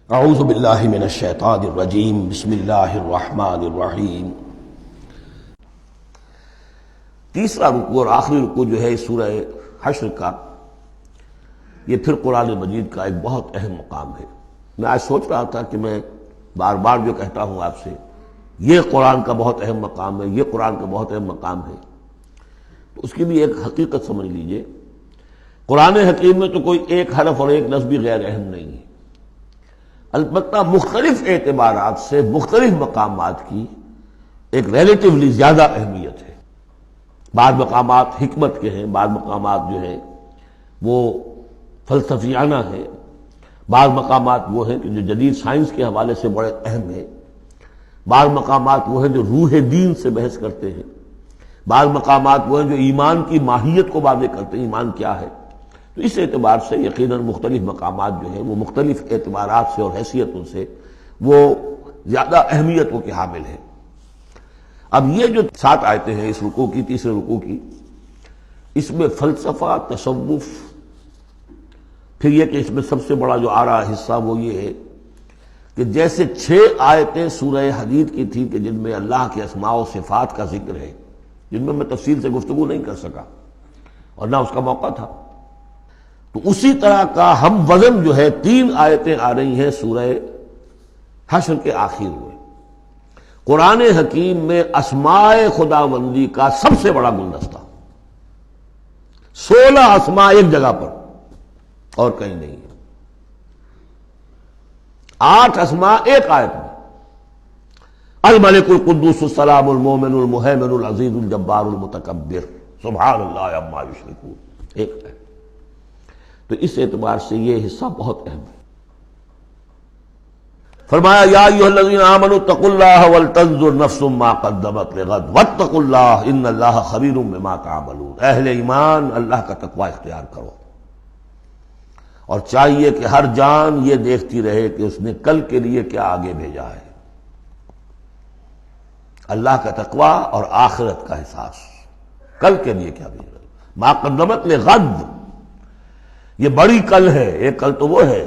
اعوذ باللہ من الشیطان الرجیم بسم اللہ الرحمن الرحیم۔ تیسرا رکوع اور آخری رکوع جو ہے سورہ حشر کا، یہ پھر قرآن مجید کا ایک بہت اہم مقام ہے۔ میں آج سوچ رہا تھا کہ میں بار بار جو کہتا ہوں آپ سے، یہ قرآن کا بہت اہم مقام ہے، یہ قرآن کا بہت اہم مقام ہے، تو اس کی بھی ایک حقیقت سمجھ لیجئے۔ قرآن حکیم میں تو کوئی ایک حرف اور ایک لفظ بھی غیر اہم نہیں ہے، البتہ مختلف اعتبارات سے مختلف مقامات کی ایک ریلیٹیولی زیادہ اہمیت ہے۔ بعض مقامات حکمت کے ہیں، بعض مقامات جو ہیں وہ فلسفیانہ ہیں، بعض مقامات وہ ہیں کہ جو جدید سائنس کے حوالے سے بڑے اہم ہیں، بعض مقامات وہ ہیں جو روح دین سے بحث کرتے ہیں، بعض مقامات وہ ہیں جو ایمان کی ماہیت کو واضح کرتے ہیں، ایمان کیا ہے۔ تو اس اعتبار سے یقیناً مختلف مقامات جو ہیں وہ مختلف اعتبارات سے اور حیثیتوں سے وہ زیادہ اہمیتوں کے حامل ہیں۔ اب یہ جو 7 آیتیں ہیں اس رکوع کی، تیسرے رکوع کی، اس میں فلسفہ، تصوف، پھر یہ کہ اس میں سب سے بڑا جو آ رہا حصہ وہ یہ ہے کہ جیسے 6 آیتیں سورہ حدید کی تھیں کہ جن میں اللہ کے اسماء و صفات کا ذکر ہے، جن میں تفصیل سے گفتگو نہیں کر سکا اور نہ اس کا موقع تھا، تو اسی طرح کا ہم وزن جو ہے 3 آیتیں آ رہی ہیں سورہ حشر کے آخر میں۔ قرآن حکیم میں اسماء خداوندی کا سب سے بڑا گلدستہ، 16 اسماء ایک جگہ پر اور کہیں نہیں ہے، 8 اسماء ایک آیت میں، الملک القدوس السلام المومن المہیمن العزیز الجبار المتکبر سبحان اللہ عما یشرکون، ایک ہے۔ تو اس اعتبار سے یہ حصہ بہت اہم ہے۔ فرمایا یا ایھا الذین آمنوا اتقوا اللہ ولتنظر نفس ما قدمت لغد واتقوا اللہ ان اللہ خبیر بما تعملون۔ اہل ایمان اللہ کا تقوی اختیار کرو، اور چاہیے کہ ہر جان یہ دیکھتی رہے کہ اس نے کل کے لیے کیا آگے بھیجا ہے۔ اللہ کا تقوی اور آخرت کا احساس، کل کے لیے کیا بھیجا، ما قدمت لغد، یہ بڑی کل ہے۔ ایک کل تو وہ ہے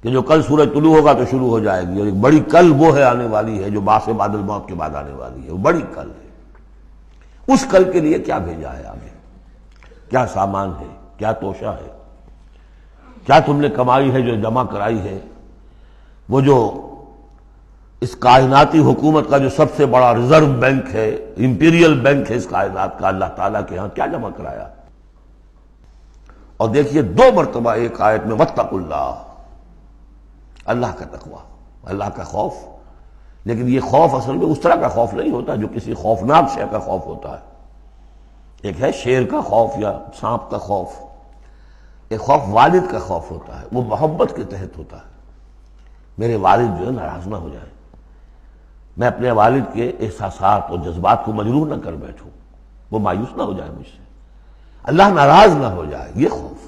کہ جو کل سورج طلوع ہوگا تو شروع ہو جائے گی، اور ایک بڑی کل وہ ہے آنے والی ہے جو بعث بعد الموت کے بعد آنے والی ہے، وہ بڑی کل ہے۔ اس کل کے لیے کیا بھیجا ہے آگے، کیا سامان ہے، کیا توشہ ہے، کیا تم نے کمائی ہے جو جمع کرائی ہے۔ وہ جو اس کائناتی حکومت کا جو سب سے بڑا ریزرو بینک ہے، امپیریل بینک ہے اس کائنات کا، اللہ تعالیٰ کے ہاں کیا جمع کرایا۔ اور دیکھیے 2 مرتبہ ایک آیت میں واتقوا اللہ، اللہ کا تقوی، اللہ کا خوف۔ لیکن یہ خوف اصل میں اس طرح کا خوف نہیں ہوتا جو کسی خوفناک شے کا خوف ہوتا ہے۔ ایک ہے شیر کا خوف یا سانپ کا خوف، ایک خوف والد کا خوف ہوتا ہے، وہ محبت کے تحت ہوتا ہے۔ میرے والد جو ہے ناراض نہ ہو جائے، میں اپنے والد کے احساسات اور جذبات کو مجروح نہ کر بیٹھوں، وہ مایوس نہ ہو جائے مجھ سے، اللہ ناراض نہ ہو جائے، یہ خوف۔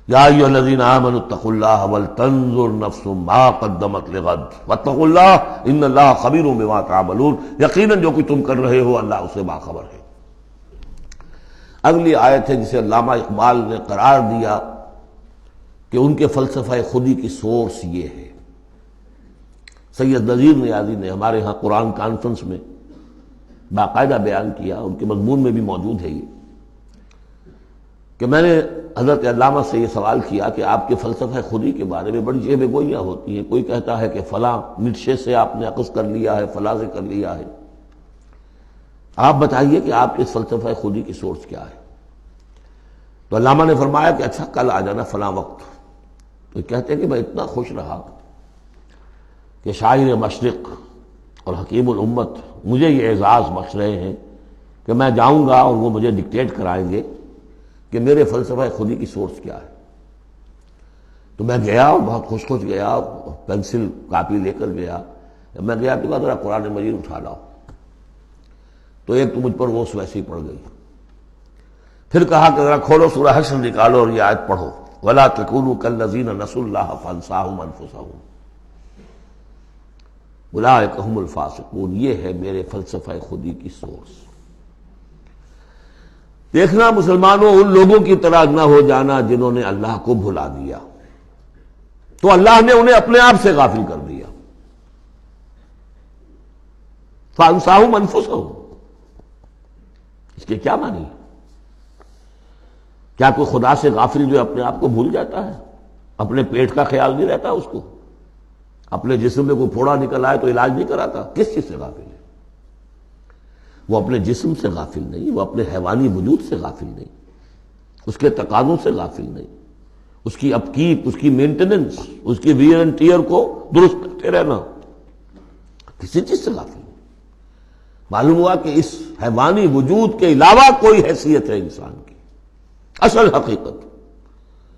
یا ایھا الذین آمنوا اتقوا اللہ ولتنظر نفس ما قدمت لغد واتقوا اللہ ان اللہ خبیر بما تعملون، یقیناً جو کچھ تم کر رہے ہو اللہ اسے باخبر ہے۔ اگلی آیت ہے جسے علامہ اقبال نے قرار دیا کہ ان کے فلسفہ خودی کی سورس یہ ہے۔ سید نذیر نیازی نے ہمارے ہاں قرآن کانفرنس میں باقاعدہ بیان کیا، ان کے مضمون میں بھی موجود ہے یہ، کہ میں نے حضرت علامہ سے یہ سوال کیا کہ آپ کے فلسفہ خودی کے بارے میں بڑی جیب گوئیاں ہوتی ہیں، کوئی کہتا ہے کہ فلاں نٹشے سے آپ نے اخذ کر لیا ہے، فلاں سے کر لیا ہے، آپ بتائیے کہ آپ کے فلسفہ خودی کی سورس کیا ہے۔ تو علامہ نے فرمایا کہ اچھا کل آ جانا فلاں وقت۔ تو کہتے ہیں کہ میں اتنا خوش رہا کہ شاعر مشرق اور حکیم الامت مجھے یہ اعزاز بخش رہے ہیں کہ میں جاؤں گا اور وہ مجھے ڈکٹیٹ کرائیں گے کہ میرے فلسفہ خودی کی سورس کیا ہے۔ تو میں گیا اور بہت خوش گیا، پینسل کاپی لے کر گیا۔ جب میں گیا تو کہا ذرا قرآن مجید اٹھا لاؤ، تو ایک تو مجھ پر وہ ویسی پڑ گئی۔ پھر کہا کہ ذرا کھولو سورہ حشر نکالو اور یہ آیت پڑھو، وَلَا تَكُونُوا كَالَّذِينَ نَسُوا اللَّهَ فَأَنسَاهُمْ أَنفُسَهُمْ أُولَٰئِكَ هُمُ الْفَاسِقُونَ۔ یہ ہے میرے فلسفہ خودی کی سورس۔ دیکھنا مسلمانوں، ان لوگوں کی طرح نہ ہو جانا جنہوں نے اللہ کو بھلا دیا۔ تو اللہ نے انہیں اپنے آپ سے غافل کر دیا. فَأَنْسَاهُمْ أَنفُسَهُمْ، اس کے کیا معنی ہے؟ کیا کوئی خدا سے غافل جو اپنے آپ کو بھول جاتا ہے؟ اپنے پیٹ کا خیال نہیں رہتا اس کو؟ اپنے جسم میں کوئی پھوڑا نکل آئے تو علاج نہیں کراتا؟ کس چیز سے غافل ہے؟ وہ اپنے جسم سے غافل نہیں، وہ اپنے حیوانی وجود سے غافل نہیں، اس کے تقاضوں سے غافل نہیں، اس کی اپ کیپ، اس کی مینٹیننس، اس کی ویئر اینڈ ٹیئر کو درست کرتے رہنا، کسی چیز سے غافل نہیں. معلوم ہوا کہ اس حیوانی وجود کے علاوہ کوئی حیثیت ہے انسان کی، اصل حقیقت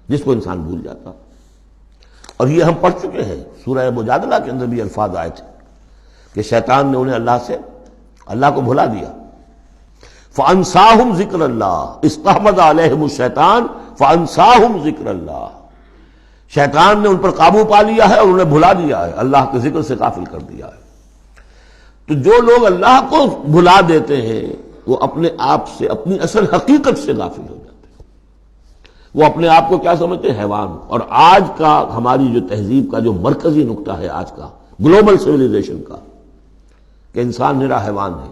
جس کو انسان بھول جاتا. اور یہ ہم پڑھ چکے ہیں سورہ مجادلہ کے اندر بھی الفاظ آئے تھے کہ شیطان نے انہیں اللہ کو بھلا دیا. فَأَنْسَاهُمْ ذِكْرَ اللَّهِ اسْتَحْوَذَ عَلَيْهِمُ الشَّيْطَانُ فَأَنْسَاهُمْ ذِكْرَ اللَّهِ، شیطان نے ان پر قابو پا لیا ہے اور انہیں بھلا دیا ہے، اللہ کے ذکر سے غافل کر دیا ہے. تو جو لوگ اللہ کو بھلا دیتے ہیں وہ اپنے آپ سے، اپنی اصل حقیقت سے غافل ہو جاتے ہیں. وہ اپنے آپ کو کیا سمجھتے ہیں؟ حیوان. اور آج کا ہماری جو تہذیب کا جو مرکزی نقطہ ہے آج کا گلوبل سویلائزیشن کا، کہ انسان نرا حیوان ہے.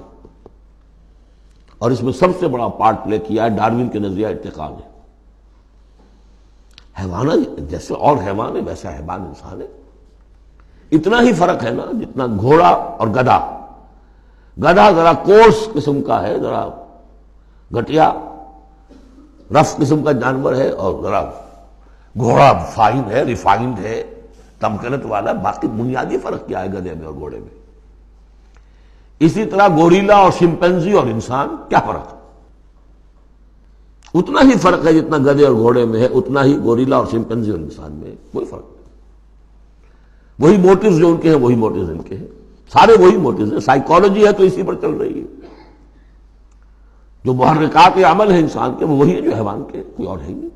اور اس میں سب سے بڑا پارٹ پلے کیا ہے ڈاروین کے نظریہ ارتقاء نے. حیوان جیسے اور حیوان ہے ویسا حیوان انسان ہے. اتنا ہی فرق ہے نا جتنا گھوڑا اور گدھا. گدھا ذرا کورس قسم کا ہے، ذرا گھٹیا رف قسم کا جانور ہے، اور ذرا گھوڑا فائن ہے، ریفائنڈ ہے، تمکنت والا. باقی بنیادی فرق کیا ہے گدھے میں اور گھوڑے میں؟ اسی طرح گوریلا اور شمپینزی اور انسان، کیا فرق ہے؟ اتنا ہی فرق ہے جتنا گدھے اور گھوڑے میں ہے، اتنا ہی گوریلا اور شمپینزی اور انسان میں ہے. کوئی فرق نہیں. وہی موٹیوز جو ان کے ہیں وہی موٹیوز ان کے ہیں، سارے وہی موٹیوز ہیں. سائیکالوجی ہے تو اسی پر چل رہی ہے. جو محرکات عمل ہے انسان کے وہ وہی ہے جو حیوان کے، کوئی اور ہے ہی نہیں.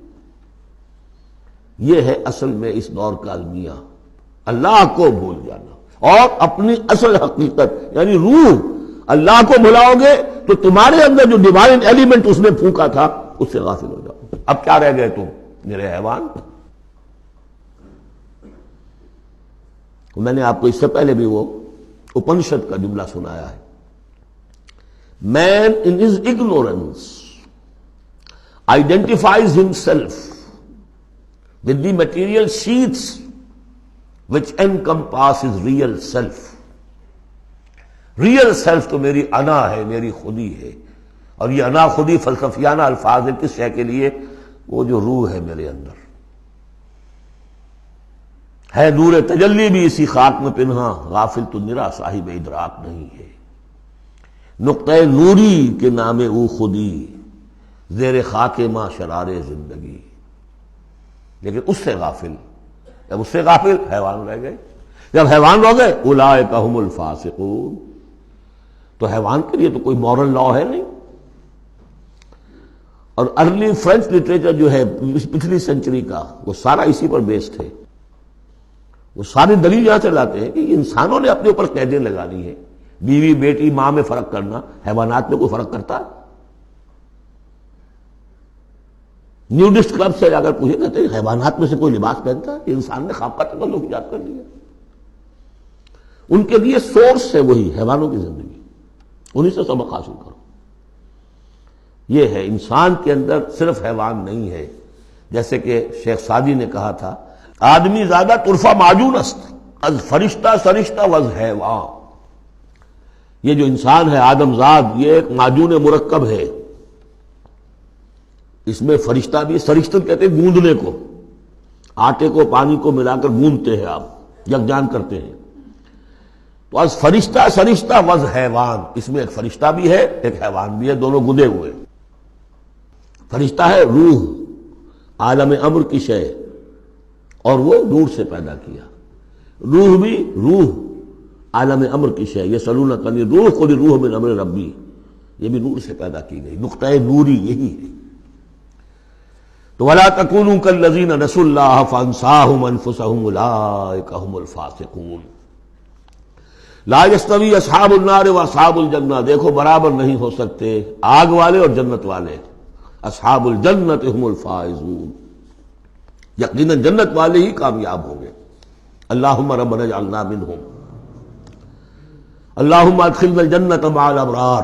یہ ہے اصل میں اس دور کا المیہ، اللہ کو بھول جانا اور اپنی اصل حقیقت یعنی روح. اللہ کو بھلاؤ گے تو تمہارے اندر جو ڈیوائن ایلیمنٹ اس نے پھونکا تھا اس سے غافل ہو جاؤ. اب کیا رہ گئے تم؟ میرے حیوان. میں نے آپ کو اس سے پہلے بھی وہ اپنشد کا جملہ سنایا ہے. Man in his ignorance identifies himself with the material sheaths which encompass his real self. Real self تو میری انا ہے، میری خودی ہے. اور یہ انا خودی فلسفیانہ الفاظ ہے کس شے کے لیے؟ وہ جو روح ہے میرے اندر ہے، نور تجلی بھی اسی خاک میں پنہاں، غافل تو نرا صاحب ادراک نہیں ہے. نقطۂ نوری کے نام او خودی، زیر خاک ماں شرار زندگی. لیکن اس سے غافل، جب اس سے غافل حیوان رہ گئے. جب حیوان رہ گئے اولئک ھم الفاسقون، تو حیوان کے لیے تو کوئی مورل لا ہے نہیں. اور ارلی فرینچ لٹریچر جو ہے پچھلی سینچری کا وہ سارا اسی پر بیسڈ ہے. وہ ساری دلیل یہاں سے لاتے ہیں کہ انسانوں نے اپنے اوپر قیدیں لگانی ہے. بیوی بیٹی ماں میں فرق کرنا، حیوانات میں کوئی فرق کرتا ہے؟ نیوڈسٹ کلب سے اگر پوچھے کہتے ہیں حیوانات میں سے کوئی لباس پہنتا ہے؟ انسان نے خواب کا تکلف ایجاد کر دیا. ان کے لیے سورس ہے وہی حیوانوں کی زندگی، انہی سے سبق حاصل کرو. یہ ہے انسان کے اندر صرف حیوان نہیں ہے. جیسے کہ شیخ سعدی نے کہا تھا آدمی زیادہ طرفہ معجون است از فرشتہ سرشتہ وز حیوان. یہ جو انسان ہے آدم زاد یہ ایک معجون مرکب ہے. اس میں فرشتہ بھی، سرشتہ کہتے ہیں گوندنے کو، آٹے کو پانی کو ملا کر گوندتے ہیں آپ، یکجان کرتے ہیں. تو از فرشتہ سرشتہ وز حیوان، اس میں ایک فرشتہ بھی ہے ایک حیوان بھی ہے، دونوں گدے ہوئے. فرشتہ ہے روح، عالم امر کی شے، اور وہ نور سے پیدا کیا. روح بھی روح عالم امر کی شے، یہ سلونک عن الروح قل الروح من امر ربی، یہ بھی نور سے پیدا کی گئی. نقطۂ نوری یہی ہے. تو ولا تکونوا کالذین نسوا اللہ فانساہم انفسہم اولئک ھم الفاسقون. لا یستوی اصحاب النار واصحاب الجنہ، دیکھو برابر نہیں ہو سکتے آگ والے اور جنت والے. اصحاب الجنت ھم الفائزون، یقیناً جنت والے ہی کامیاب ہوں گے. اللہم ربنا اجعلنا منہم، اللہم ادخلنا الجنۃ مع الابرار،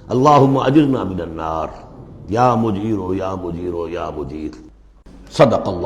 اللہم اجرنا من النار، یا مجیر یا مجیر یا مجیر۔ صدق اللہ۔